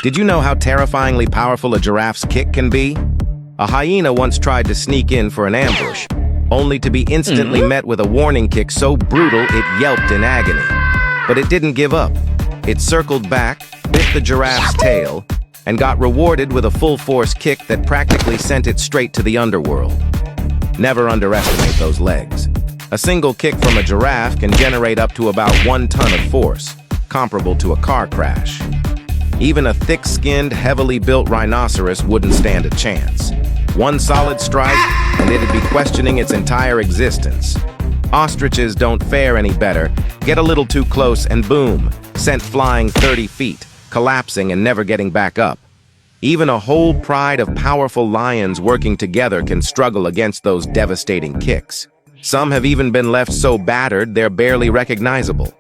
Did you know how terrifyingly powerful a giraffe's kick can be? A hyena once tried to sneak in for an ambush, only to be instantly met with a warning kick so brutal it yelped in agony. But it didn't give up. It circled back, bit the giraffe's tail, and got rewarded with a full-force kick that practically sent it straight to the underworld. Never underestimate those legs. A single kick from a giraffe can generate up to about 1 ton of force, comparable to a car crash. Even a thick-skinned, heavily built rhinoceros wouldn't stand a chance. One solid strike, and it'd be questioning its entire existence. Ostriches don't fare any better. Get a little too close and boom, sent flying 30 feet, collapsing and never getting back up. Even a whole pride of powerful lions working together can struggle against those devastating kicks. Some have even been left so battered they're barely recognizable.